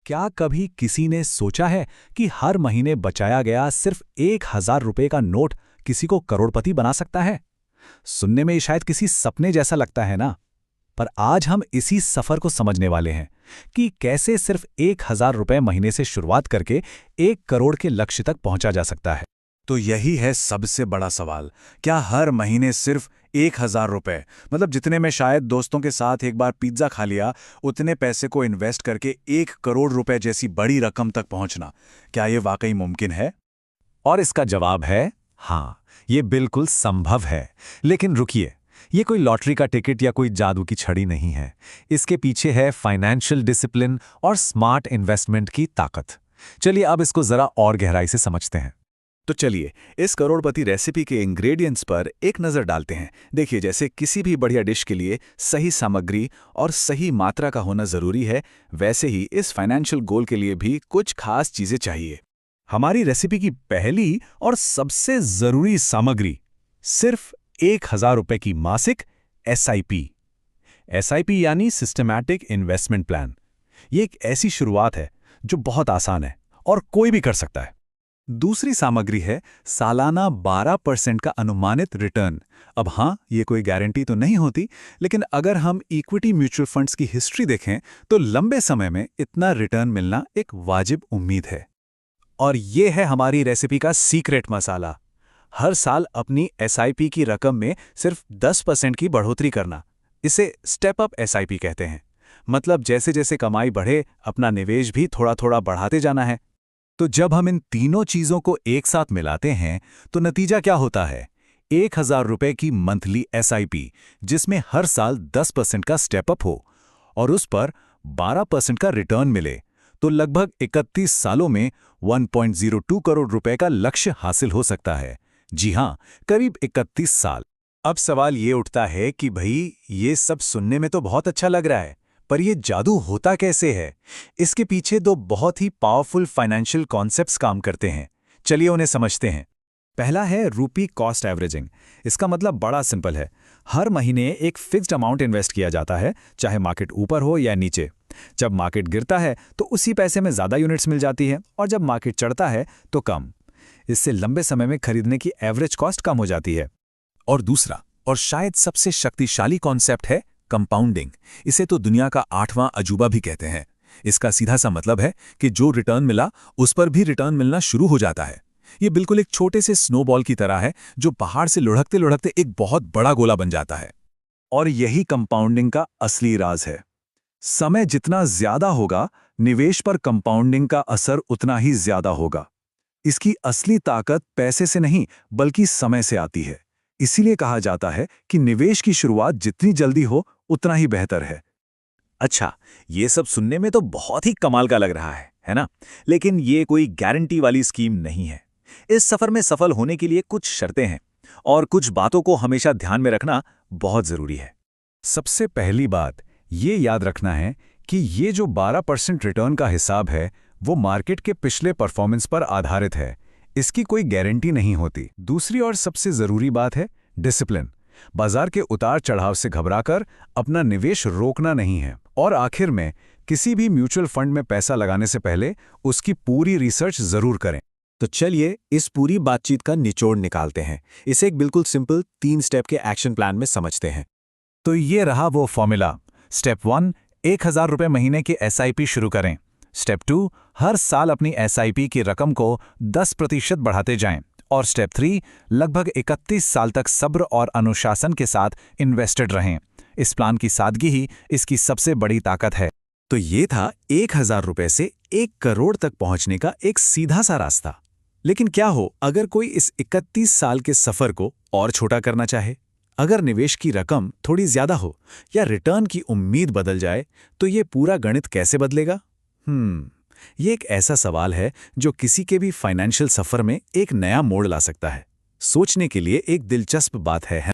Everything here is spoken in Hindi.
क्या कभी किसी ने सोचा है कि हर महीने बचाया गया सिर्फ 1,000 रुपये का नोट किसी को करोड़पति बना सकता है? सुनने में ये शायद किसी सपने जैसा लगता है ना? पर आज हम इसी सफर को समझने वाले हैं कि कैसे सिर्फ 1,000 रुपये महीने से शुरुआत करके 1 करोड़ के लक्ष्य तक पहुंचा जा सकता है। तो यही है सबसे बड़ा सवाल। क्या हर महीने सिर्फ 1,000 रुपये, मतलब जितने में शायद दोस्तों के साथ एक बार पिज्ज़ा खा लिया, उतने पैसे को इन्वेस्ट करके 1 करोड़ रुपए जैसी बड़ी रकम तक पहुंचना, क्या ये वाकई मुमकिन है? और इसका जवाब है हाँ, ये बिल्कुल संभव है। लेकिन रुकिए, ये कोई लॉटरी का टिकट या कोई जादू की छड़ी नहीं है। इसके पीछे है फाइनेंशियल डिसिप्लिन और स्मार्ट इन्वेस्टमेंट की ताकत। चलिए अब इसको जरा और गहराई से समझते हैं। तो चलिए इस करोड़पति रेसिपी के इंग्रेडिएंट्स पर एक नज़र डालते हैं। देखिए, जैसे किसी भी बढ़िया डिश के लिए सही सामग्री और सही मात्रा का होना ज़रूरी है, वैसे ही इस फाइनेंशियल गोल के लिए भी कुछ खास चीज़ें चाहिए। हमारी रेसिपी की पहली और सबसे ज़रूरी सामग्री सिर्फ 1,000 रुपये की मासिक एसआईपी। एसआईपी यानी सिस्टमैटिक इन्वेस्टमेंट प्लान। ये एक ऐसी शुरुआत है जो बहुत आसान है और कोई भी कर सकता है। दूसरी सामग्री है सालाना 12% का अनुमानित रिटर्न। अब हाँ, ये कोई गारंटी तो नहीं होती, लेकिन अगर हम इक्विटी म्यूचुअल फंड्स की हिस्ट्री देखें तो लंबे समय में इतना रिटर्न मिलना एक वाजिब उम्मीद है। और ये है हमारी रेसिपी का सीक्रेट मसाला। हर साल अपनी एसआईपी की रकम में सिर्फ 10% की बढ़ोतरी करना। इसे स्टेप अप एसआईपी कहते हैं। मतलब जैसे जैसे कमाई बढ़े, अपना निवेश भी थोड़ा थोड़ा बढ़ाते जाना है। तो जब हम इन तीनों चीज़ों को एक साथ मिलाते हैं तो नतीजा क्या होता है? 1,000 रुपये की मंथली एसआईपी, जिसमें हर साल 10% का स्टेप अप हो और उस पर 12% का रिटर्न मिले, तो लगभग 31 सालों में 1.02 करोड़ रुपए का लक्ष्य हासिल हो सकता है। जी हाँ, करीब 31 साल। अब सवाल ये उठता है कि भाई, ये सब सुनने में तो बहुत अच्छा लग रहा है, पर ये जादू होता कैसे है? इसके पीछे दो बहुत ही पावरफुल फाइनेंशियल कॉन्सेप्ट्स काम करते हैं। चलिए उन्हें समझते हैं। पहला है रूपी कॉस्ट एवरेजिंग। इसका मतलब बड़ा सिंपल है। हर महीने एक फिक्स्ड अमाउंट इन्वेस्ट किया जाता है, चाहे मार्केट ऊपर हो या नीचे। जब मार्केट गिरता है तो उसी पैसे में ज़्यादा यूनिट्स मिल जाती है, और जब मार्केट चढ़ता है तो कम। इससे लंबे समय में खरीदने की एवरेज कॉस्ट कम हो जाती है। और दूसरा, और शायद सबसे शक्तिशाली कॉन्सेप्ट है कंपाउंडिंग। इसे तो दुनिया का 8वां अजूबा भी कहते हैं। इसका सीधा सा मतलब है कि जो रिटर्न मिला उस पर भी रिटर्न मिलना शुरू हो जाता है। ये बिल्कुल एक छोटे से स्नोबॉल की तरह है जो पहाड़ से लुढ़कते लुढ़कते एक बहुत बड़ा गोला बन जाता है। और यही कंपाउंडिंग का असली राज है। समय जितना ज्यादा होगा, निवेश पर कंपाउंडिंग का असर उतना ही ज्यादा होगा। इसकी असली ताकत पैसे से नहीं बल्कि समय से आती है। इसीलिए कहा जाता है कि निवेश की शुरुआत जितनी जल्दी हो उतना ही बेहतर है। अच्छा, ये सब सुनने में तो बहुत ही कमाल का लग रहा है ना? लेकिन ये कोई गारंटी वाली स्कीम नहीं है। इस सफर में सफल होने के लिए कुछ शर्तें हैं और कुछ बातों को हमेशा ध्यान में रखना बहुत जरूरी है। सबसे पहली बात ये याद रखना है कि ये जो 12% रिटर्न का हिसाब है वो मार्केट के पिछले परफॉर्मेंस पर आधारित है। इसकी कोई गारंटी नहीं होती। दूसरी और सबसे जरूरी बात है डिसिप्लिन। बाजार के उतार चढ़ाव से घबराकर अपना निवेश रोकना नहीं है। और आखिर में, किसी भी म्यूचुअल फंड में पैसा लगाने से पहले उसकी पूरी रिसर्च जरूर करें। तो चलिए इस पूरी बातचीत का निचोड़ निकालते हैं। इसे एक बिल्कुल सिंपल 3 स्टेप के एक्शन प्लान में समझते हैं। तो ये रहा वो फॉर्मूला। स्टेप 1, 1,000 रुपये महीने की एसआईपी शुरू करें। स्टेप 2, हर साल अपनी एसआईपी की रकम को 10% बढ़ाते जाएं। और स्टेप 3, लगभग 31 साल तक सब्र और अनुशासन के साथ इन्वेस्टेड रहें। इस प्लान की सादगी ही इसकी सबसे बड़ी ताकत है। तो ये था 1,000 रुपये से 1 करोड़ तक पहुंचने का एक सीधा सा रास्ता। लेकिन क्या हो अगर कोई इस 31 साल के सफर को और छोटा करना चाहे? अगर निवेश की रकम थोड़ी ज्यादा हो या रिटर्न की उम्मीद बदल जाए, तो ये पूरा गणित कैसे बदलेगा? ये एक ऐसा सवाल है जो किसी के भी फाइनेंशियल सफर में एक नया मोड़ ला सकता है। सोचने के लिए एक दिलचस्प बात है।